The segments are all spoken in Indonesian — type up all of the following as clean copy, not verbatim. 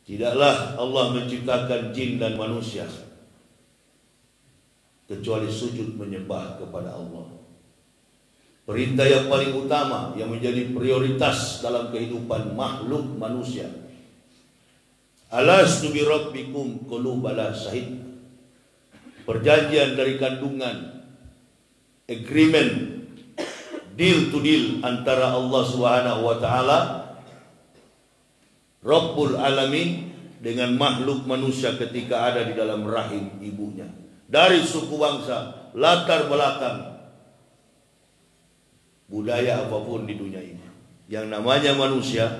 Tidaklah Allah menciptakan jin dan manusia kecuali sujud menyembah kepada Allah. Perintah yang paling utama yang menjadi prioritas dalam kehidupan makhluk manusia. Alastu bi rabbikum, qalu bala syahid. Perjanjian dari kandungan, agreement, deal to deal antara Allah Subhanahu wa taala Rabbul Alamin dengan makhluk manusia ketika ada di dalam rahim ibunya. Dari suku bangsa, latar belakang, budaya apapun di dunia ini, yang namanya manusia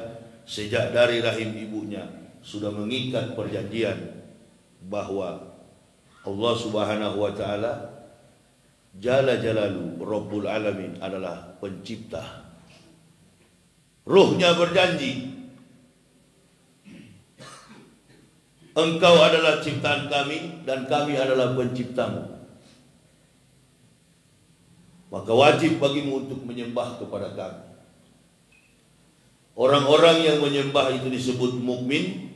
sejak dari rahim ibunya sudah mengikat perjanjian bahwa Allah Subhanahu wa taala Jalla Jalalu Rabbul Alamin adalah pencipta. Ruhnya berjanji, engkau adalah ciptaan kami dan kami adalah penciptamu. Maka wajib bagimu untuk menyembah kepada kami. Orang-orang yang menyembah itu disebut mukmin.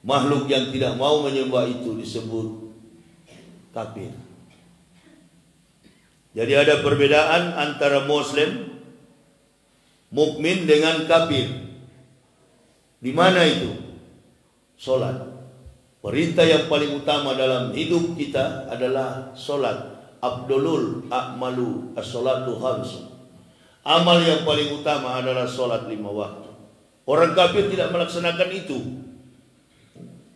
Makhluk yang tidak mau menyembah itu disebut kafir. Jadi ada perbedaan antara Muslim, mukmin dengan kafir. Di mana itu? Solat. Perintah yang paling utama dalam hidup kita adalah solat. Abdulul a'malu as-salatu khamsun. Amal yang paling utama adalah solat 5 waktu. Orang kafir tidak melaksanakan itu.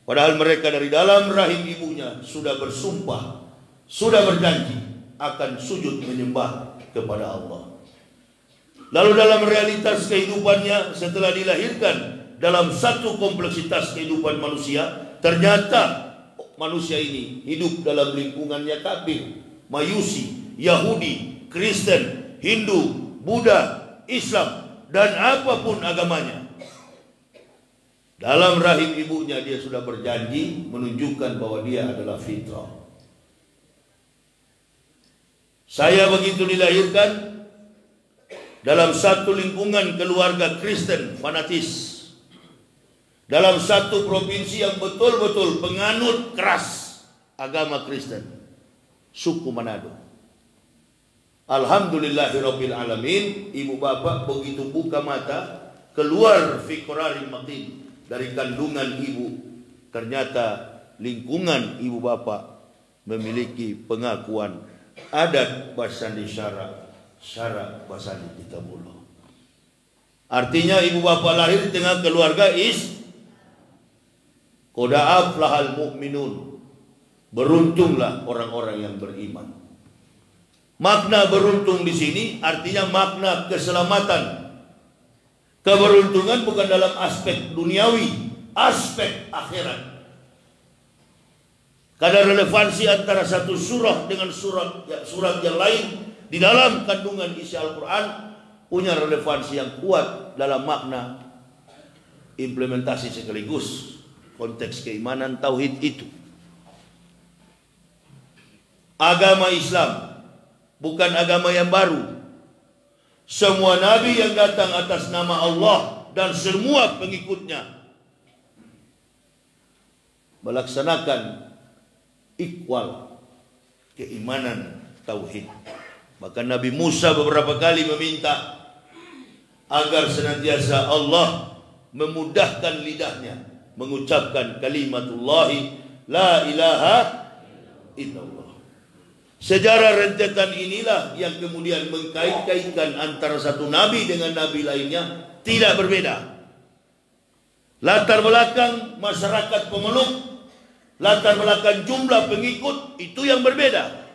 Padahal mereka dari dalam rahim ibunya sudah bersumpah, sudah berjanji akan sujud menyembah kepada Allah. Lalu dalam realitas kehidupannya setelah dilahirkan dalam satu kompleksitas kehidupan manusia, ternyata manusia ini hidup dalam lingkungannya kafir, Majusi, Yahudi, Kristen, Hindu, Buddha, Islam, dan apapun agamanya. Dalam rahim ibunya dia sudah berjanji menunjukkan bahwa dia adalah fitrah. Saya begitu dilahirkan dalam satu lingkungan keluarga Kristen fanatis, dalam satu provinsi yang betul-betul penganut keras agama Kristen, suku Manado. Alhamdulillahirabbil alamin, ibu bapak begitu buka mata, keluar fikrari makin dari kandungan ibu, ternyata lingkungan ibu bapak memiliki pengakuan adat basandi syarak basandi kitabullah. Artinya ibu bapak lahir di tengah keluarga qad aflahal mu'minun. Beruntunglah orang-orang yang beriman. Makna beruntung di sini artinya makna keselamatan. Keberuntungan bukan dalam aspek duniawi, aspek akhirat. Karena relevansi antara satu surah dengan surat yang lain di dalam kandungan isi Al-Quran punya relevansi yang kuat dalam makna implementasi sekaligus konteks keimanan tauhid itu. Agama Islam bukan agama yang baru. Semua nabi yang datang atas nama Allah dan semua pengikutnya melaksanakan ikhwal keimanan tauhid. Bahkan Nabi Musa beberapa kali meminta agar senantiasa Allah memudahkan lidahnya mengucapkan kalimatullahi la ilaha illallah. Sejarah rentetan inilah yang kemudian mengkait-kaitkan antara satu nabi dengan nabi lainnya tidak berbeda. Latar belakang masyarakat pemeluk, latar belakang jumlah pengikut itu yang berbeda.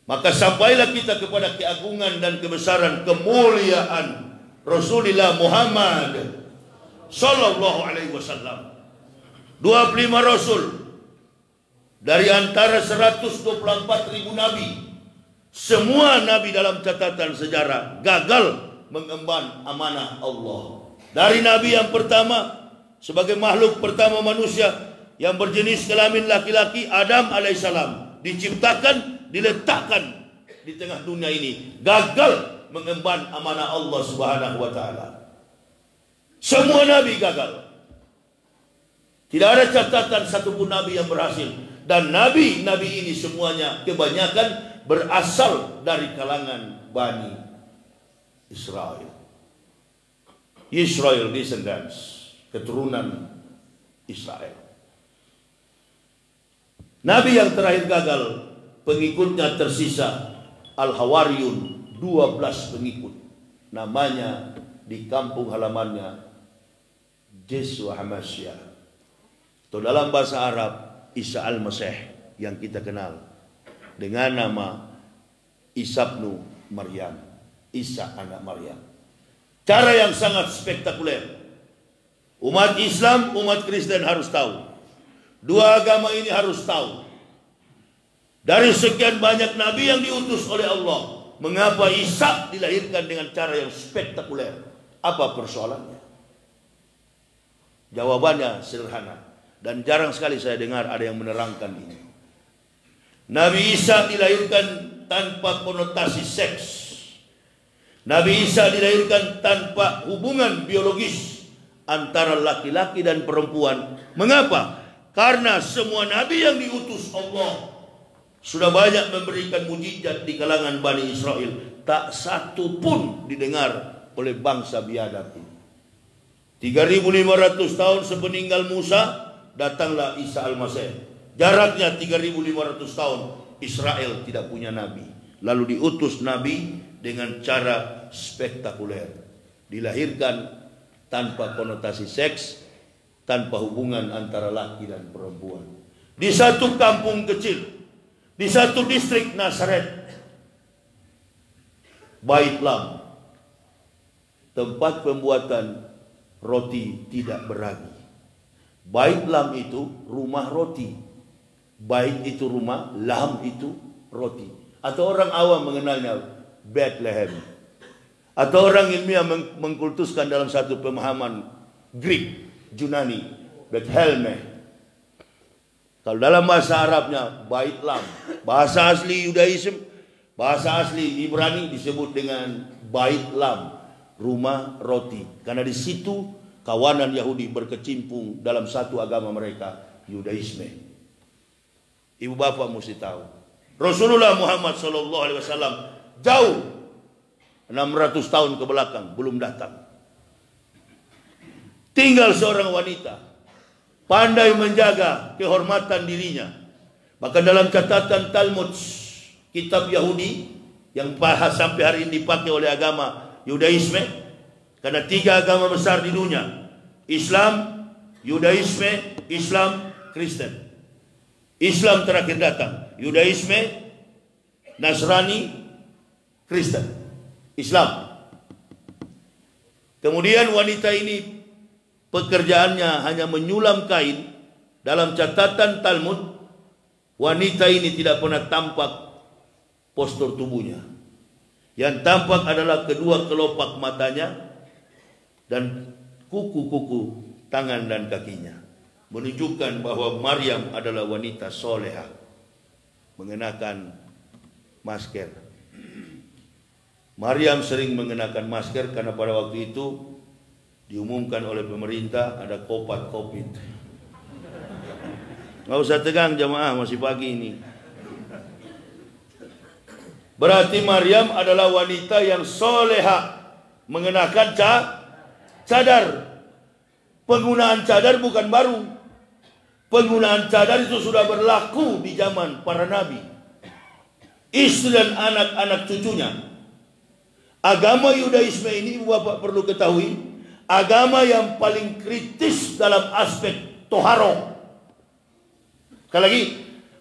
Maka sampailah kita kepada keagungan dan kebesaran kemuliaan Rasulullah Muhammad sallallahu alaihi wasallam. 25 rasul dari antara 124.000 nabi, semua nabi dalam catatan sejarah gagal mengemban amanah Allah. Dari nabi yang pertama sebagai makhluk pertama manusia yang berjenis kelamin laki-laki, Adam alaihissalam, diciptakan, diletakkan di tengah dunia ini, gagal mengemban amanah Allah Subhanahu wa taala. Semua nabi gagal. Tidak ada catatan satupun nabi yang berhasil. Dan nabi-nabi ini semuanya kebanyakan berasal dari kalangan Bani Israel. Israel descendants, keturunan Israel. Nabi yang terakhir gagal, pengikutnya tersisa Al-Hawariyun, 12 pengikut. Namanya di kampung halamannya Yesua Hamasyah. Atau dalam bahasa Arab Isa Al-Masih yang kita kenal dengan nama Isa ibnu Maryam, Isa anak Maryam. Cara yang sangat spektakuler. Umat Islam, umat Kristen harus tahu. Dua agama ini harus tahu. Dari sekian banyak nabi yang diutus oleh Allah, mengapa Isa dilahirkan dengan cara yang spektakuler? Apa persoalannya? Jawabannya sederhana. Dan jarang sekali saya dengar ada yang menerangkan ini. Nabi Isa dilahirkan tanpa konotasi seks. Nabi Isa dilahirkan tanpa hubungan biologis antara laki-laki dan perempuan. Mengapa? Karena semua nabi yang diutus Allah sudah banyak memberikan mujizat di kalangan Bani Israel. Tak satu pun didengar oleh bangsa biadab ini. 3.500 tahun sepeninggal Musa, datanglah Isa Al-Masih. Jaraknya 3.500 tahun. Israel tidak punya nabi. Lalu diutus nabi dengan cara spektakuler. Dilahirkan tanpa konotasi seks, tanpa hubungan antara laki dan perempuan. Di satu kampung kecil, di satu distrik Nazaret, Bait Lam, tempat pembuatan roti tidak beragi. Bait Lam itu rumah roti. Bait itu rumah, lam itu roti. Atau orang awam mengenalnya Bethlehem. Atau orang ilmiah mengkultuskan dalam satu pemahaman Greek, Yunani, Bethlehem. Kalau dalam bahasa Arabnya Bait Lam. Bahasa asli Yudaism, bahasa asli Ibrani disebut dengan Bait Lam, rumah roti. Karena di situ kawanan Yahudi berkecimpung dalam satu agama mereka, Yudaisme. Ibu bapak mesti tahu, Rasulullah Muhammad SAW jauh 600 tahun ke belakang belum datang. Tinggal seorang wanita pandai menjaga kehormatan dirinya. Bahkan dalam catatan Talmud, kitab Yahudi yang sampai hari ini dipakai oleh agama Yudaisme, karena 3 agama besar di dunia: Islam, Yudaisme, Islam, Kristen. Islam terakhir datang, Yudaisme, Nasrani, Kristen, Islam. Kemudian wanita ini pekerjaannya hanya menyulam kain. Dalam catatan Talmud, wanita ini tidak pernah tampak postur tubuhnya. Yang tampak adalah kedua kelopak matanya dan kuku-kuku tangan dan kakinya, menunjukkan bahwa Maryam adalah wanita soleha, mengenakan masker. Maryam sering mengenakan masker karena pada waktu itu diumumkan oleh pemerintah ada COVID. Nggak usah tegang jamaah, masih pagi ini. Berarti Maryam adalah wanita yang soleha, mengenakan cadar. Penggunaan cadar bukan baru. Penggunaan cadar itu sudah berlaku di zaman para nabi, istri dan anak-anak cucunya. Agama Yudaisme ini, ibu bapak perlu ketahui, agama yang paling kritis dalam aspek toharo. Sekali lagi,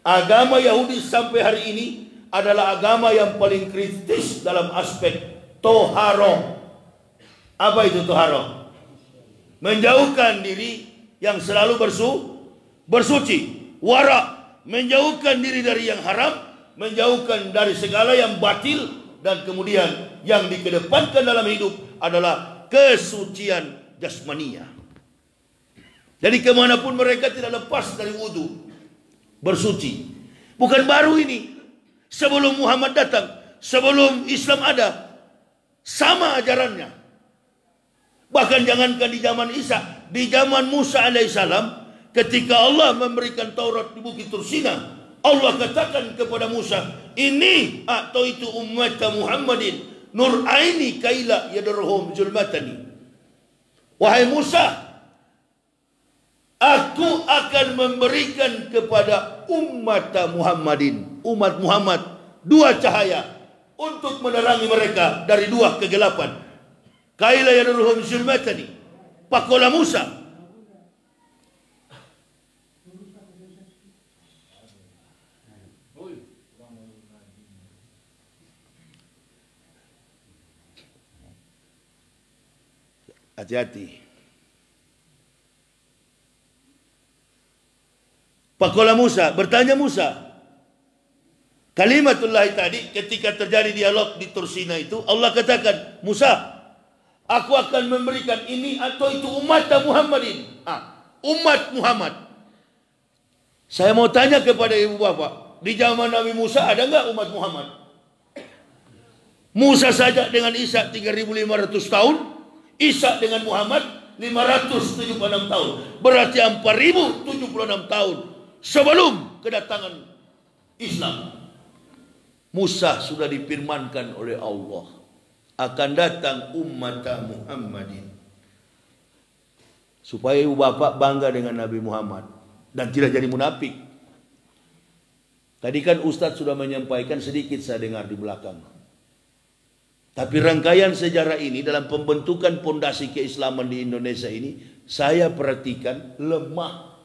agama Yahudi sampai hari ini adalah agama yang paling kritis dalam aspek toharo. Apa itu toharo? Menjauhkan diri yang selalu bersuci, wara, menjauhkan diri dari yang haram, menjauhkan dari segala yang batil, dan kemudian yang dikedepankan dalam hidup adalah kesucian jasmania. Jadi kemanapun mereka tidak lepas dari wudu, bersuci. Bukan baru ini. Sebelum Muhammad datang, sebelum Islam ada, sama ajarannya. Bahkan jangankan di zaman Isa, di zaman Musa alaihissalam, ketika Allah memberikan Taurat di Bukit Tursina, Allah katakan kepada Musa, ini atau itu umat Muhammadin nur aini kaila yadurhum zulmatani. Wahai Musa, aku akan memberikan kepada umat Muhammadin, umat Muhammad, dua cahaya untuk menerangi mereka dari dua kegelapan. Kaila yadurhum zulmatani. Pakola Musa, hati-hati. Pakola Musa, bertanya Musa. Kalimatullah tadi ketika terjadi dialog di Tursina itu, Allah katakan, Musa, aku akan memberikan ini atau itu umat Muhammadin. Umat Muhammad. Saya mau tanya kepada ibu bapak, di zaman Nabi Musa ada enggak umat Muhammad? Musa saja dengan Isa 3.500 tahun, Isa dengan Muhammad 576 tahun. Berarti 4.076 tahun sebelum kedatangan Islam. Musa sudah difirmankan oleh Allah, akan datang umat Muhammadin. Supaya ibu bapak bangga dengan Nabi Muhammad dan tidak jadi munafik. Tadi kan Ustadz sudah menyampaikan sedikit, saya dengar di belakang. Tapi rangkaian sejarah ini dalam pembentukan pondasi keislaman di Indonesia ini, saya perhatikan lemah.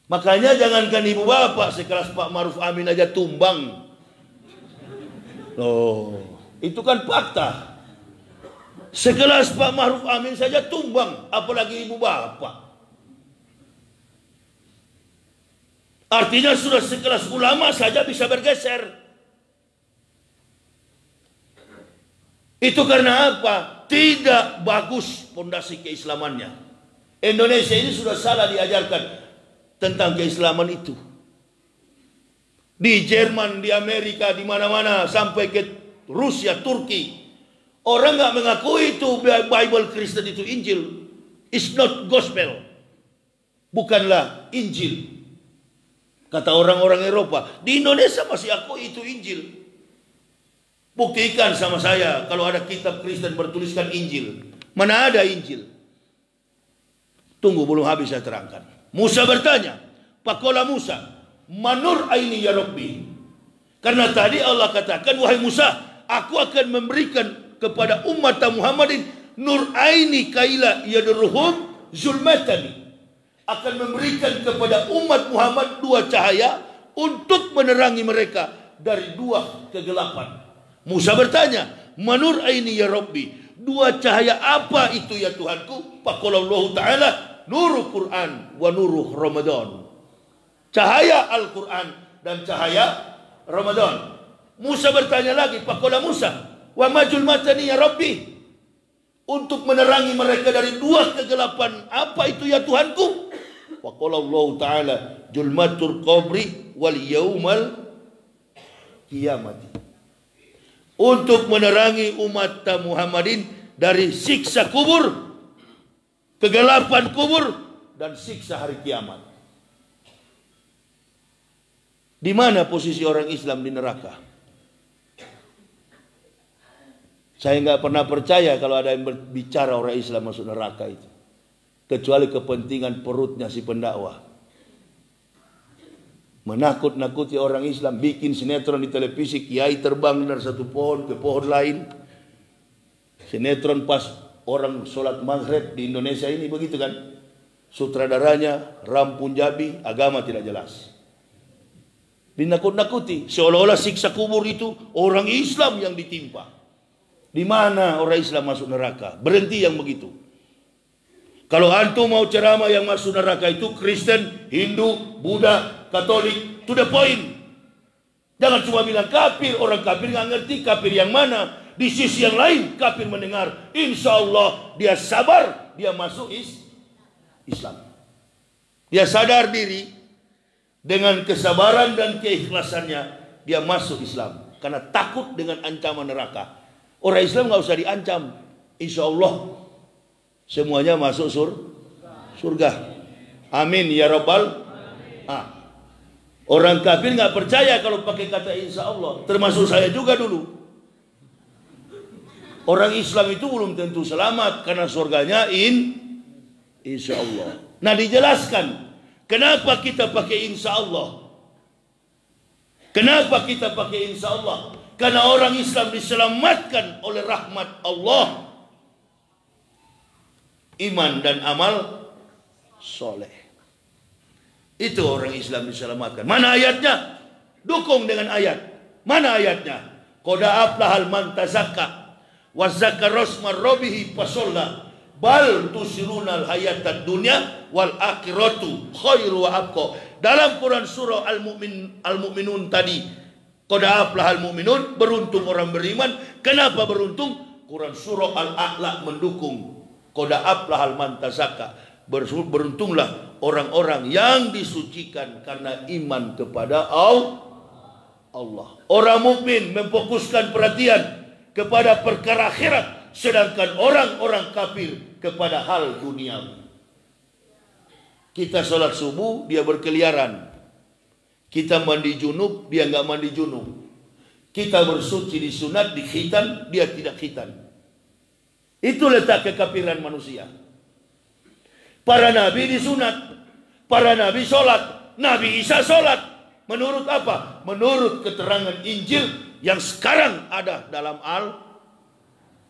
Makanya jangankan ibu bapak sekelas Pak Maruf Amin aja tumbang. Loh, itu kan fakta. Sekelas Pak Maruf Amin saja tumbang, apalagi ibu bapak. Artinya sudah sekelas ulama saja bisa bergeser. Itu karena apa? Tidak bagus pondasi keislamannya. Indonesia ini sudah salah diajarkan tentang keislaman itu. Di Jerman, di Amerika, di mana-mana sampai ke Rusia, Turki, orang nggak mengakui itu Bible Kristen itu Injil. It's not gospel. Bukanlah Injil. Kata orang-orang Eropa. Di Indonesia masih akui itu Injil. Buktikan sama saya kalau ada kitab Kristen bertuliskan Injil. Mana ada Injil? Tunggu, belum habis saya terangkan. Musa bertanya, Pakola Musa, manur aini ya Rabbi. Karena tadi Allah katakan, wahai Musa, aku akan memberikan kepada umat Muhammadin nur aini kaila yadurhum zulmatani. Akan memberikan kepada umat Muhammad dua cahaya untuk menerangi mereka dari dua kegelapan. Musa bertanya, manur aini ya Rabbi, dua cahaya apa itu ya Tuhanku? Faqalallahu ta'ala, nurul Quran wa nuruh Ramadan. Cahaya Al-Quran dan cahaya Ramadan. Musa bertanya lagi, faqala Musa, wa majul matani ya Rabbi, untuk menerangi mereka dari dua kegelapan apa itu ya Tuhanku? Faqalallahu ta'ala, julmatul qabri wal yaumal qiyamati. Untuk menerangi umat Muhammadin dari siksa kubur, kegelapan kubur, dan siksa hari kiamat. Di mana posisi orang Islam di neraka? Saya nggak pernah percaya kalau ada yang berbicara orang Islam masuk neraka itu, kecuali kepentingan perutnya si pendakwah. Menakut-nakuti orang Islam, bikin sinetron di televisi, kiai terbang dari satu pohon ke pohon lain. Sinetron pas orang sholat maghrib di Indonesia ini begitu kan. Sutradaranya Ram Punjabi, agama tidak jelas. Dinakut-nakuti, seolah-olah siksa kubur itu orang Islam yang ditimpa. Di mana orang Islam masuk neraka? Berhenti yang begitu. Kalau antum mau ceramah yang masuk neraka itu Kristen, Hindu, Buddha, Katolik, to the point. Jangan cuma bilang kafir, orang kafir nggak ngerti kafir yang mana. Di sisi yang lain kafir mendengar, insya Allah dia sabar, dia masuk Islam. Dia sadar diri dengan kesabaran dan keikhlasannya dia masuk Islam karena takut dengan ancaman neraka. Orang Islam nggak usah diancam, insya Allah semuanya masuk surga. Amin ya rabbal. Orang kafir nggak percaya kalau pakai kata insya Allah. Termasuk saya juga dulu. Orang Islam itu belum tentu selamat karena surganya insya Allah. Nah, dijelaskan kenapa kita pakai insya Allah. Kenapa kita pakai insya Allah? Karena orang Islam diselamatkan oleh rahmat Allah. Iman dan amal soleh. Itu orang Islam diselamatkan. Mana ayatnya? Dukung dengan ayat. Mana ayatnya? Qad aflahal man tazakka wa zakara rasma rabbih fasalla bal tusirunal hayatad dunya wal akhiratu khairu wa abqa. Dalam Quran surah Al-Mu'minun tadi, qad aflahal mu'minun, beruntung orang beriman. Kenapa beruntung? Quran surah Al-A'la mendukung. Qad aflahal man tazakka. Beruntunglah orang-orang yang disucikan karena iman kepada Allah. Orang mukmin memfokuskan perhatian kepada perkara akhirat, sedangkan orang-orang kafir kepada hal duniawi. Kita sholat subuh, dia berkeliaran. Kita mandi junub, dia nggak mandi junub. Kita bersuci di sunat, di khitan, dia tidak khitan. Itu letak kekafiran manusia. Para nabi disunat, para nabi sholat, Nabi Isa sholat. Menurut apa? Menurut keterangan Injil yang sekarang ada dalam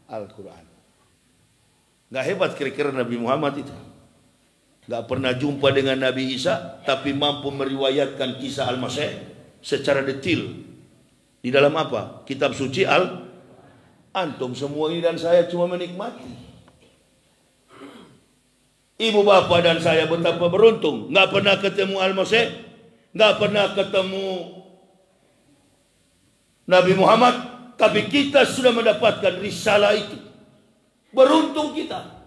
Al-Quran. Gak hebat kira-kira Nabi Muhammad itu. Gak pernah jumpa dengan Nabi Isa, tapi mampu meriwayatkan kisah Al-Masih secara detail. Di dalam apa? Kitab suci Antum semua ini dan saya cuma menikmati. Ibu bapak dan saya betapa beruntung. Nggak pernah ketemu Al-Masih, nggak pernah ketemu Nabi Muhammad, tapi kita sudah mendapatkan risalah itu. Beruntung kita.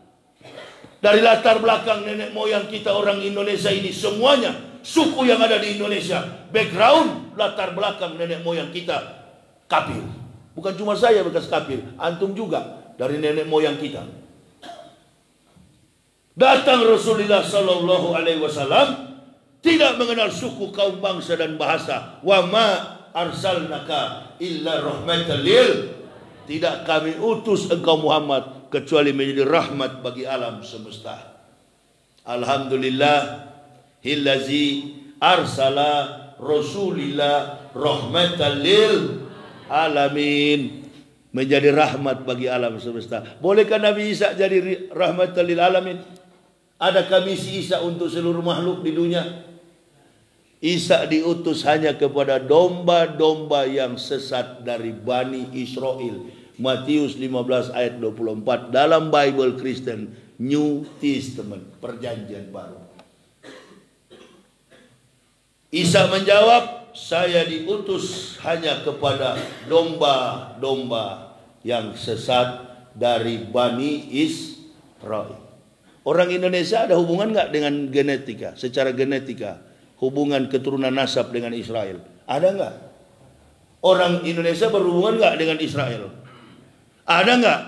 Dari latar belakang nenek moyang kita orang Indonesia ini semuanya, suku yang ada di Indonesia, background latar belakang nenek moyang kita kafir. Bukan cuma saya bekas kafir, antum juga dari nenek moyang kita. Datang Rasulullah Sallallahu Alaihi Wasallam tidak mengenal suku, kaum, bangsa dan bahasa. Wa ma arsalnaka illa rahmatan lil. Tidak kami utus engkau Muhammad kecuali menjadi rahmat bagi alam semesta. Alhamdulillah hillazi arsala Rasulillah rahmatan lil alamin. Menjadi rahmat bagi alam semesta. Bolehkah Nabi Isa jadi rahmatan lil alamin? Adakah misi Isa untuk seluruh makhluk di dunia? Isa diutus hanya kepada domba-domba yang sesat dari Bani Israel. Matius 15 ayat 24 dalam Bible Kristen New Testament, perjanjian baru. Isa menjawab, saya diutus hanya kepada domba-domba yang sesat dari Bani Israel. Orang Indonesia ada hubungan nggak dengan genetika? Secara genetika, hubungan keturunan nasab dengan Israel, ada nggak? Orang Indonesia berhubungan nggak dengan Israel? Ada nggak?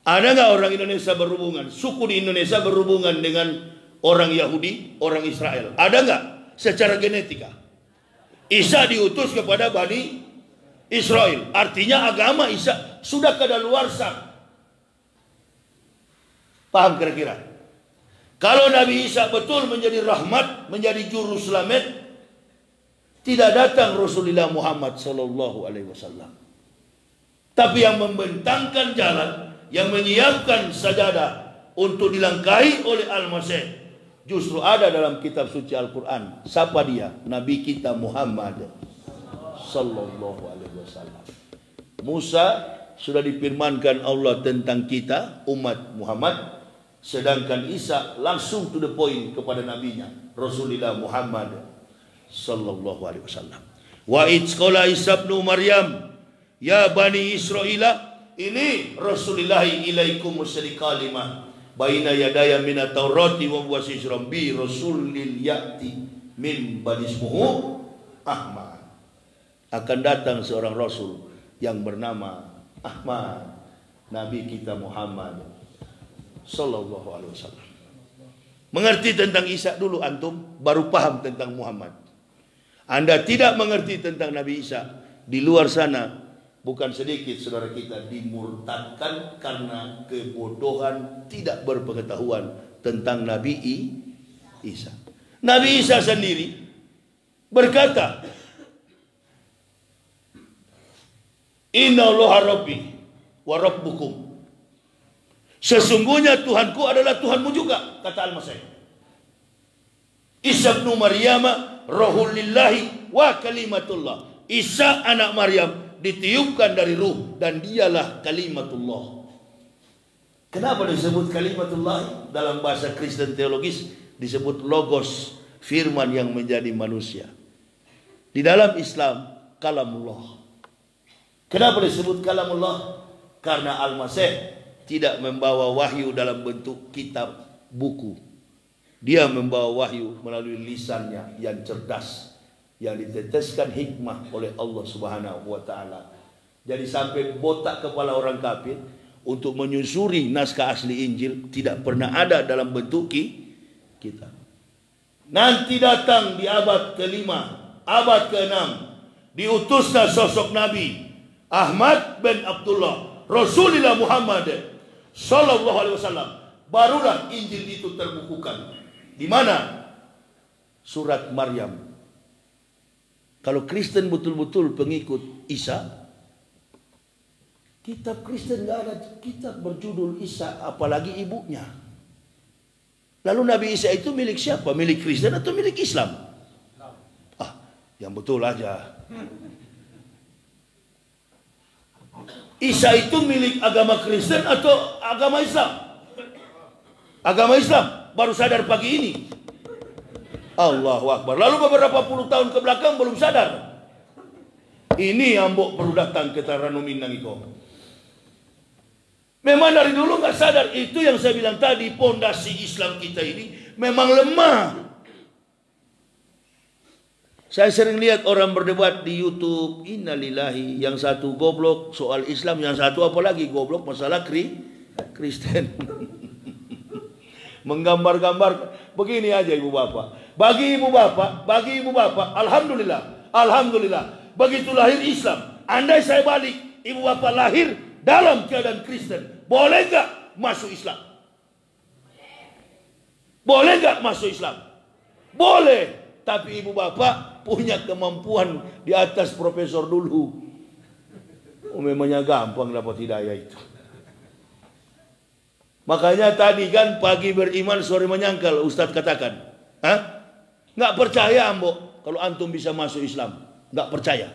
Ada nggak orang Indonesia berhubungan? Suku di Indonesia berhubungan dengan orang Yahudi, orang Israel? Ada nggak? Secara genetika. Isa diutus kepada Bani Israel. Artinya agama Isa sudah kadaluarsa. Paham kira-kira? Kalau Nabi Isa betul menjadi rahmat, menjadi juru selamat, tidak datang Rasulullah Muhammad Sallallahu Alaihi Wasallam. Tapi yang membentangkan jalan, yang menyiapkan sajadah untuk dilangkahi oleh Al-Masih, justru ada dalam kitab suci Al-Quran. Siapa dia? Nabi kita Muhammad Sallallahu Alaihi Wasallam. Musa sudah difirmankan Allah tentang kita, umat Muhammad. Sedangkan Isa langsung to the point kepada nabinya, Rasulullah Muhammad Sallallahu Alaihi Wasallam. Wa idzqala Isa ibnu Maryam, ya Bani Israila, ini Rasulullah ilaikum musri kalimah baina yadaya minat taurati wa wasisram bi rasulil ya'ti min badismuhu Ahmad. Akan datang seorang Rasul yang bernama Ahmad, Nabi kita Muhammad Sallallahu Alaihi Wasallam. Mengerti tentang Isa dulu antum, baru paham tentang Muhammad. Anda tidak mengerti tentang Nabi Isa, di luar sana bukan sedikit saudara kita dimurtadkan karena kebodohan, tidak berpengetahuan tentang Nabi Isa. Nabi Isa sendiri berkata, Inna Allaha Rabbi wa Rabbukum. Sesungguhnya Tuhanku adalah Tuhanmu juga, kata Al-Masih. Isa bin Maryam Rohul Lillahi wa Kalimatullah. Isa anak Maryam ditiupkan dari ruh dan dialah Kalimatullah. Kenapa disebut Kalimatullah? Dalam bahasa Kristen teologis disebut Logos, firman yang menjadi manusia. Di dalam Islam Kalamullah. Kenapa disebut Kalamullah? Karena Al-Masih tidak membawa wahyu dalam bentuk kitab buku. Dia membawa wahyu melalui lisannya yang cerdas, yang diteteskan hikmah oleh Allah Subhanahu wa taala. Jadi sampai botak kepala orang kafir untuk menyusuri naskah asli Injil tidak pernah ada dalam bentuk kitab. Nanti datang di abad ke-5, abad ke-6, diutuslah sosok Nabi Ahmad bin Abdullah Rasulullah Muhammad Sallallahu Alaihi Wasallam. Barulah Injil itu terbukukan. Di mana? Surat Maryam. Kalau Kristen betul-betul pengikut Isa, kitab Kristen nggak ada kitab berjudul Isa, apalagi ibunya. Lalu Nabi Isa itu milik siapa? Milik Kristen atau milik Islam? Yang betul aja. Isa itu milik agama Kristen atau agama Islam? Agama Islam. Baru sadar pagi ini. Allahu Akbar. Lalu beberapa puluh tahun ke belakang belum sadar. Ini ambok perlu datang ke Taranumin Nangiko. Memang dari dulu nggak sadar. Itu yang saya bilang tadi, pondasi Islam kita ini memang lemah. Saya sering lihat orang berdebat di YouTube, innalillahi, yang satu goblok soal Islam, yang satu apalagi goblok masalah Kristen. Menggambar-gambar begini aja ibu bapak. Bagi ibu bapak, alhamdulillah, alhamdulillah. Begitu lahir Islam, andai saya balik, ibu bapak lahir dalam keadaan Kristen, boleh nggak masuk Islam? Boleh nggak masuk Islam? Boleh. Tapi ibu bapak punya kemampuan di atas profesor dulu. Memangnya gampang dapat hidayah itu. Makanya tadi kan pagi beriman sore menyangkal, Ustadz katakan. Nggak percaya ambok kalau antum bisa masuk Islam. Nggak percaya.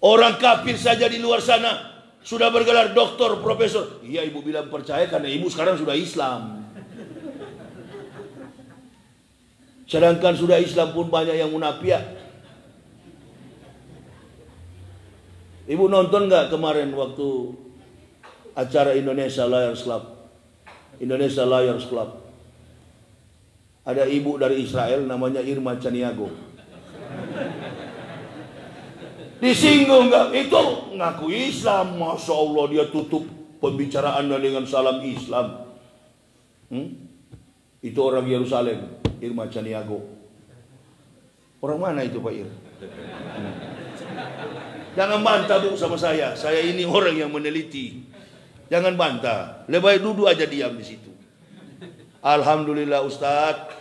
Orang kafir saja di luar sana sudah bergelar doktor, profesor. Iya ibu bilang percaya karena ibu sekarang sudah Islam. Sedangkan sudah Islam pun banyak yang munafik. Ibu nonton nggak kemarin waktu acara Indonesia Liars Club? Indonesia Liars Club. Ada ibu dari Israel namanya Irma Caniago. Disinggung nggak? Itu ngaku Islam, masya Allah dia tutup pembicaraannya dengan salam Islam. Itu orang Yerusalem. Irma Caniago. Orang mana itu Pak Ir? Jangan bantah bu sama saya. Saya ini orang yang meneliti. Jangan bantah. Lebih baik duduk aja diam di situ. Alhamdulillah Ustadz.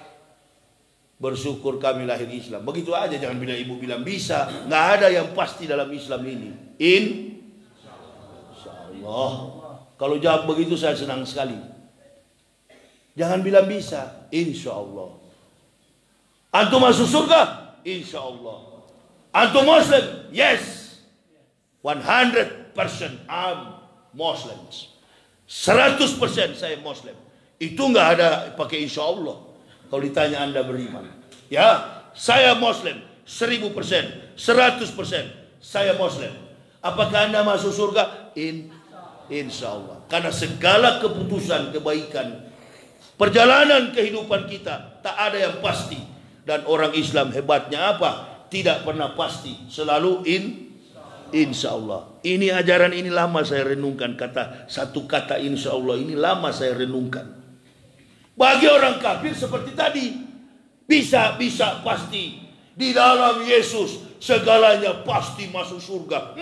Bersyukur kami lahir Islam. Begitu aja, jangan bilang ibu bilang bisa. Nggak ada yang pasti dalam Islam ini. Insyaallah. Kalau jawab begitu saya senang sekali. Jangan bilang bisa. Insyaallah. Antum masuk surga? Insya Allah. Antum Muslim? Yes. 100% I'm Muslims. 100% saya Muslim. Itu nggak ada pakai insya Allah. Kalau ditanya Anda beriman. Ya, saya Muslim. 1000%. 100% saya Muslim. Apakah Anda masuk surga? Insya Allah. Karena segala keputusan kebaikan, perjalanan kehidupan kita tak ada yang pasti. Dan orang Islam hebatnya apa? Tidak pernah pasti. Selalu insya Allah. Ini ajaran ini lama saya renungkan. Satu kata insya Allah ini lama saya renungkan. Bagi orang kafir seperti tadi, bisa pasti. Di dalam Yesus segalanya pasti masuk surga.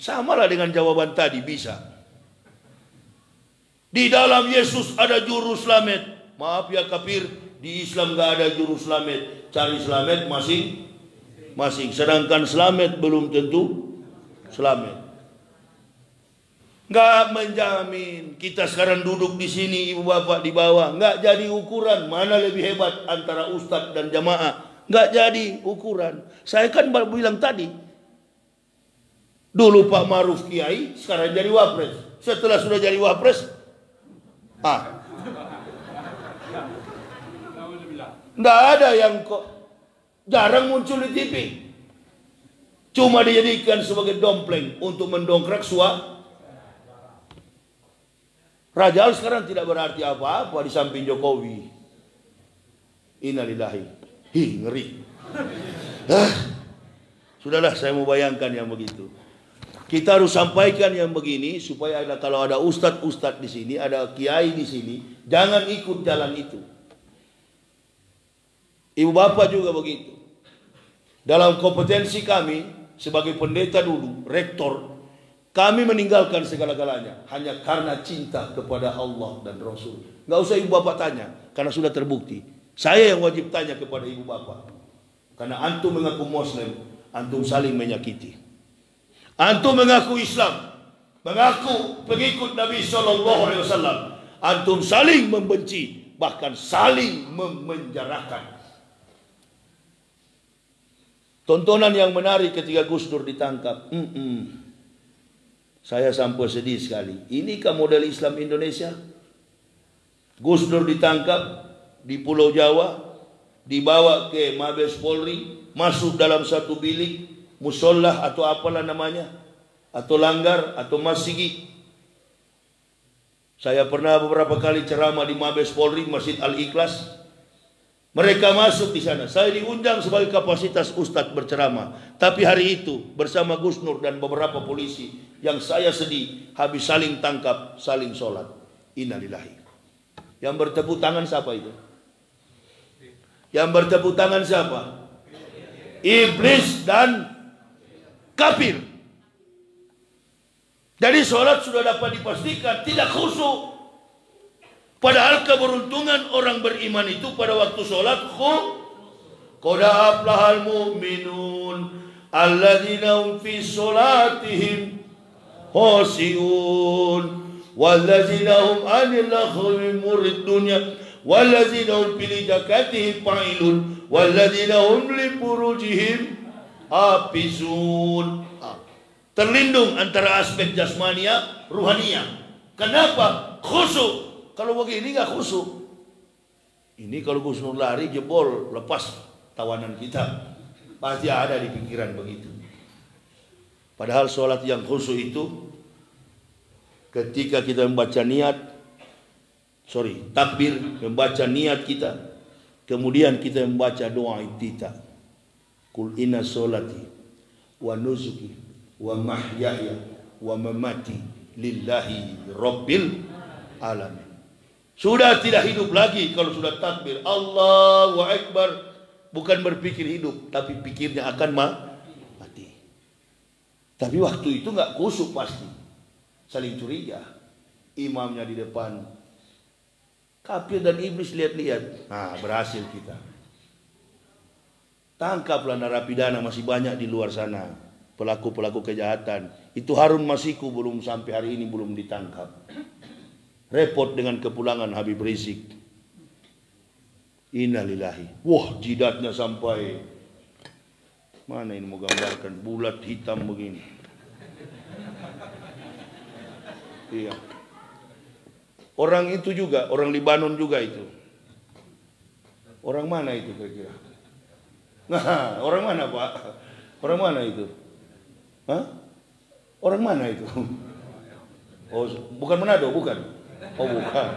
Samalah dengan jawaban tadi, bisa. Di dalam Yesus ada juru selamat. Maaf ya kafir, di Islam gak ada juru selamat. Cari selamat masing-masing. Sedangkan selamat belum tentu selamat. Nggak menjamin. Kita sekarang duduk di sini, ibu bapak di bawah, nggak jadi ukuran mana lebih hebat antara ustadz dan jamaah. Nggak jadi ukuran. Saya kan baru bilang tadi, dulu Pak Maruf kiai, sekarang jadi wapres. Setelah sudah jadi wapres, nggak ada yang kok jarang muncul di TV. Cuma dijadikan sebagai dompleng untuk mendongkrak suara. Raja Al sekarang tidak berarti apa-apa di samping Jokowi. Innalillahi. Ngeri. Sudahlah, saya mau bayangkan yang begitu. Kita harus sampaikan yang begini supaya kalau ada ustadz di sini, ada kiai di sini, jangan ikut jalan itu. Ibu bapak juga begitu. Dalam kompetensi kami sebagai pendeta dulu, rektor, kami meninggalkan segala-galanya hanya karena cinta kepada Allah dan Rasul. Nggak usah ibu bapak tanya, karena sudah terbukti. Saya yang wajib tanya kepada ibu bapak. Karena antum mengaku Muslim, antum saling menyakiti. Antum mengaku Islam, mengaku pengikut Nabi SAW, antum saling membenci, bahkan saling memenjarakan. Tontonan yang menarik ketika Gus Dur ditangkap. Saya sampai sedih sekali. Inikah model Islam Indonesia? Gus Dur ditangkap di Pulau Jawa, dibawa ke Mabes Polri, masuk dalam satu bilik, musolah atau apalah namanya, atau langgar, atau masjid. Saya pernah beberapa kali ceramah di Mabes Polri, Masjid Al-Ikhlas. Mereka masuk di sana. Saya diundang sebagai kapasitas ustadz berceramah. Tapi hari itu bersama Gus Nur dan beberapa polisi yang saya sedih, habis saling tangkap, saling sholat. Innalillahi. Yang bertepuk tangan siapa itu? Yang bertepuk tangan siapa? Iblis dan kafir. Jadi sholat sudah dapat dipastikan tidak khusyuk. Padahal keberuntungan orang beriman itu pada waktu sholat qad aflahal mu'minun alladzina hum fi sholatihim khashi'un walladzina hum 'anil laghwi muridun walladzina hum fi zakatihim fa'ilun walladzina hum li furujihim hafizun. Terlindung antara aspek jasmania, ruhania. Kenapa? Khusyuk. Kalau begini nggak khusyuk. Ini kalau Gus Nur lari jebol lepas tawanan kita, pasti ada di pikiran begitu. Padahal sholat yang khusyuk itu ketika kita membaca takbir, membaca niat kita, kemudian kita membaca doa iftitah. Qul inna sholati wa nusuki wa mahyaya wa mamati lillahi rabbil alamin. Sudah tidak hidup lagi kalau sudah takbir Allahu Akbar. Bukan berpikir hidup, tapi pikirnya akan mati. Tapi waktu itu nggak khusyuk pasti. Saling curiga. Imamnya di depan, kafir dan iblis lihat-lihat. Nah, berhasil kita. Tangkaplah narapidana, masih banyak di luar sana. Pelaku-pelaku kejahatan. Itu Harun Masiku belum sampai hari ini belum ditangkap. Repot dengan kepulangan Habib Rizik. Innalillahi. Wah, jidatnya sampai mana ini mau gambarkan, bulat hitam begini. Iya. Orang itu juga, orang Libanon juga itu. Orang mana itu kira-kira? Nah, orang mana Pak? Orang mana itu? Hah? Orang mana itu? Oh, bukan Manado, bukan. Oh bukan.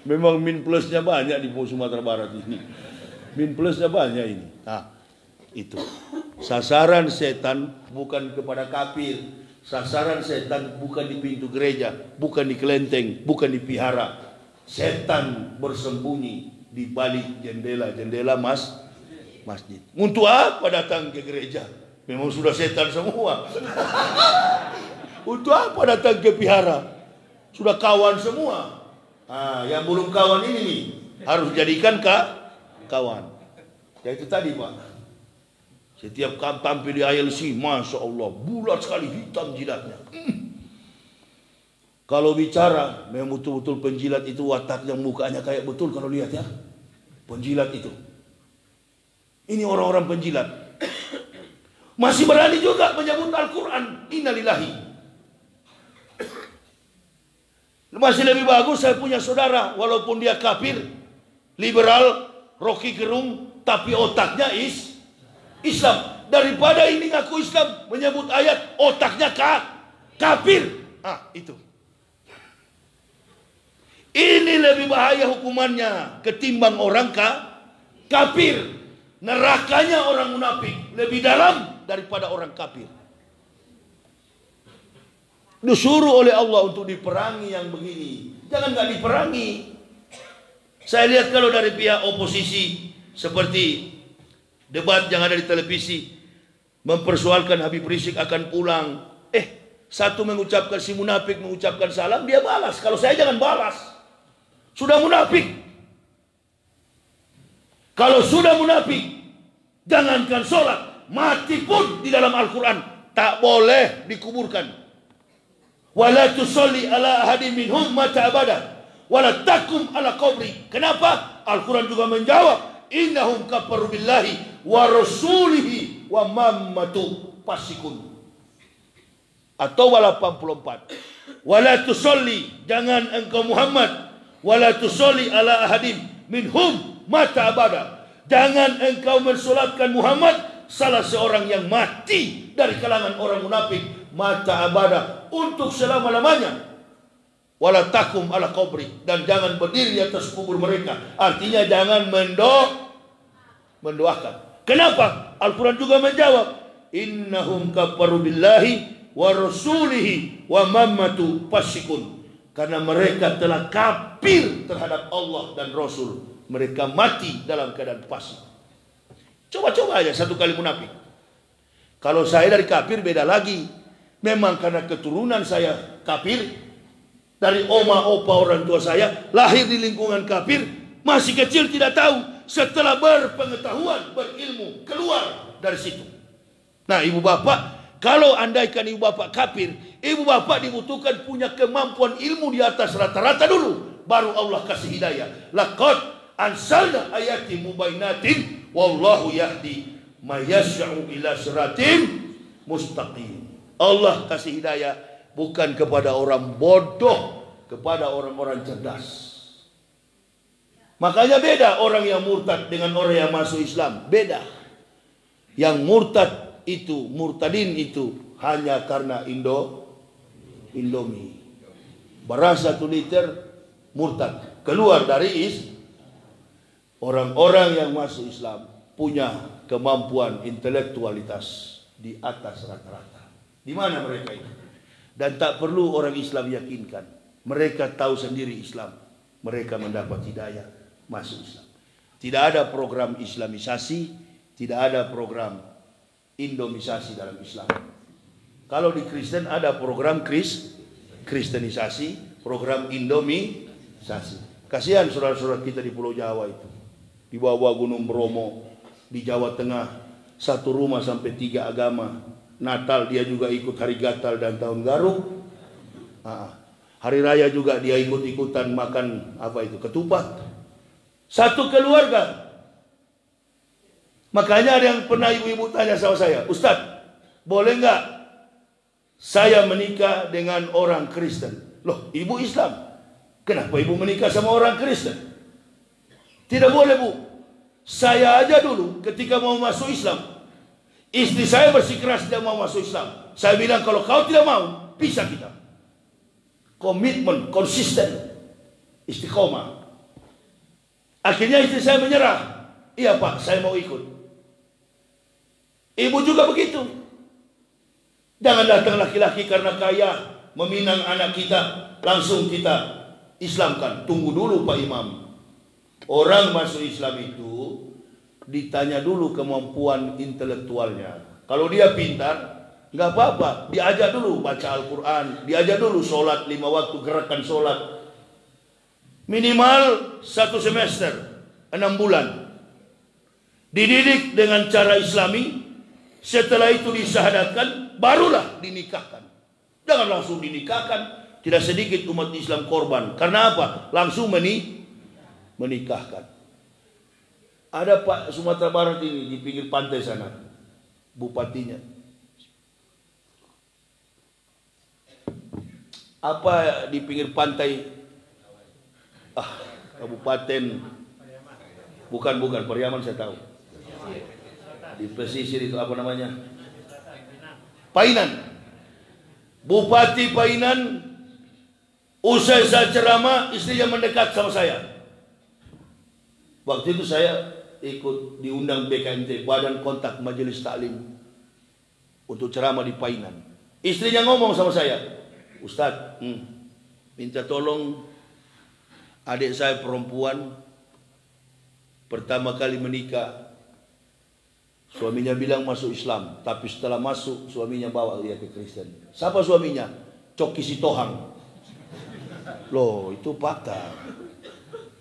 Memang min plusnya banyak di Sumatera Barat ini. Min plusnya banyak ini. Nah, itu. Sasaran setan bukan kepada kafir, Sasaran setan bukan di pintu gereja, bukan di kelenteng, bukan di vihara. Setan bersembunyi di balik jendela-jendela masjid. Untuk apa datang ke gereja? Memang sudah setan semua. Untuk apa datang ke vihara? Sudah kawan semua. Yang belum kawan ini nih harus jadikan kawan. Ya itu tadi Pak. Setiap tampil di ILC, Masya Allah, bulat sekali, hitam jidatnya. Kalau bicara, memang betul-betul penjilat itu wataknya, mukanya kayak betul kalau lihat ya. Penjilat itu. Ini orang-orang penjilat. Masih berani juga menyebut Al-Quran. Innalillahi. Masih lebih bagus saya punya saudara, walaupun dia kafir, liberal, Rocky Gerung, tapi otaknya Islam. Daripada ini ngaku Islam, menyebut ayat, otaknya kafir. Itu. Ini lebih bahaya hukumannya ketimbang orang kafir. Nerakanya orang munafik lebih dalam daripada orang kafir. Disuruh oleh Allah untuk diperangi yang begini. Jangan nggak diperangi. Saya lihat kalau dari pihak oposisi seperti debat yang ada di televisi mempersoalkan Habib Rizik akan pulang. Satu mengucapkan, si munafik mengucapkan salam, dia balas. Kalau saya jangan balas. Sudah munafik. Kalau sudah munafik, jangankan sholat, mati pun di dalam Al-Quran tak boleh dikuburkan. Wala tusalli ala ahadin minhum mata abada wala takum ala qabri. Kenapa? Al-Quran juga menjawab, innahum kafaru billahi wa rasulihi wa mammatu pasikun. Atau wala 84. Wala tusalli, jangan engkau Muhammad, wala tusalli ala ahadim minhum mata abada. Jangan engkau mensolatkan Muhammad, salah seorang yang mati dari kalangan orang munafik, mata abada, untuk selama-lamanya. Wala takum ala qabri, dan jangan berdiri di atas kubur mereka. Artinya jangan mendoakan. Kenapa? Al-Quran juga menjawab, innahum kafaru billahi wa rasulihi wa mammatu pasikun. Karena mereka telah kafir terhadap Allah dan Rasul. Mereka mati dalam keadaan fasik. Coba-coba aja satu kali munafik. Kalau saya dari kafir beda lagi. Memang karena keturunan saya kafir. Dari oma opa orang tua saya lahir di lingkungan kafir. Masih kecil tidak tahu. Setelah berpengetahuan, berilmu, keluar dari situ. Nah ibu bapak, kalau andaikan ibu bapak kafir, ibu bapak dibutuhkan punya kemampuan ilmu di atas rata-rata dulu, baru Allah kasih hidayah. Laqad ansalna ayati mubainatin wallahu yahdi mayasya'u ila siratim mustaqim. Allah kasih hidayah bukan kepada orang bodoh, kepada orang-orang cerdas. Makanya beda orang yang murtad dengan orang yang masuk Islam. Beda. Yang murtad itu, murtadin itu hanya karena Indomie. Beras 1 liter murtad. Keluar dari orang-orang yang masuk Islam punya kemampuan intelektualitas di atas rata-rata. Di mana mereka itu? Dan tak perlu orang Islam yakinkan. Mereka tahu sendiri Islam. Mereka mendapat hidayah masuk Islam. Tidak ada program Islamisasi, tidak ada program Indomisasi dalam Islam. Kalau di Kristen ada program Kristenisasi, program Indomisasi. Kasihan saudara-saudara kita di Pulau Jawa itu, di bawah Gunung Bromo, di Jawa Tengah, satu rumah sampai 3 agama. Natal dia juga ikut hari Gatal dan Tahun Garu. Hari Raya juga dia ikut-ikutan makan ketupat. Satu keluarga. Makanya ada yang pernah ibu-ibu tanya sama saya, Ustadz, boleh nggak saya menikah dengan orang Kristen? Loh, ibu Islam, kenapa ibu menikah sama orang Kristen? Tidak boleh bu. Saya aja dulu ketika mau masuk Islam, istri saya bersikeras tidak mau masuk Islam. Saya bilang kalau kau tidak mau, pisah kita. Komitmen, konsisten, istiqomah. Akhirnya istri saya menyerah. Iya pak, saya mau ikut. Ibu juga begitu. Jangan datang laki-laki karena kaya meminang anak kita, langsung kita Islamkan. Tunggu dulu Pak Imam. Orang masuk Islam itu ditanya dulu kemampuan intelektualnya. Kalau dia pintar, nggak apa-apa. Diajak dulu baca Al-Quran, diajak dulu sholat 5 waktu, gerakan sholat. Minimal 1 semester, 6 bulan. Dididik dengan cara Islami. Setelah itu disyahadatkan, barulah dinikahkan. Jangan langsung dinikahkan. Tidak sedikit umat Islam korban. Karena apa? Langsung menikahkan. Ada Pak Sumatera Barat ini di pinggir pantai sana, bupatinya. Apa di pinggir pantai? Kabupaten. Bukan Pariaman saya tahu. Di pesisir itu apa namanya? Painan. Bupati Painan, usai saya ceramah, istrinya mendekat sama saya. Waktu itu saya ikut diundang BKMT, Badan Kontak Majelis Taklim, untuk ceramah di Painan. Istrinya ngomong sama saya, Ustadz, minta tolong adik saya perempuan pertama kali menikah. Suaminya bilang masuk Islam, tapi setelah masuk suaminya bawa dia ke Kristen. Siapa suaminya? Coki Sitohang. Loh, itu fakta.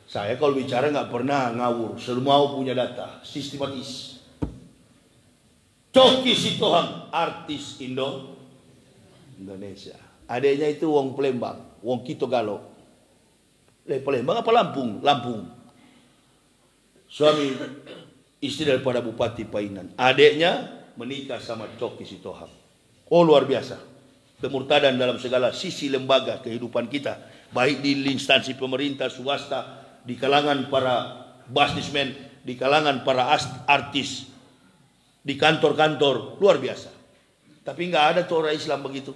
Saya kalau bicara nggak pernah ngawur, semua punya data, sistematis. Coki Sitohang, artis Indonesia. Adiknya itu wong Palembang, wong Kito Galo. Palembang apa Lampung? Lampung. Suami istri daripada Bupati Painan. Adiknya menikah sama Coki Sitohang. Oh, luar biasa. Kemurtadan dalam segala sisi lembaga kehidupan kita. Baik di instansi pemerintah, swasta, di kalangan para businessman, di kalangan para artis, di kantor-kantor. Luar biasa. Tapi nggak ada tuh orang Islam begitu.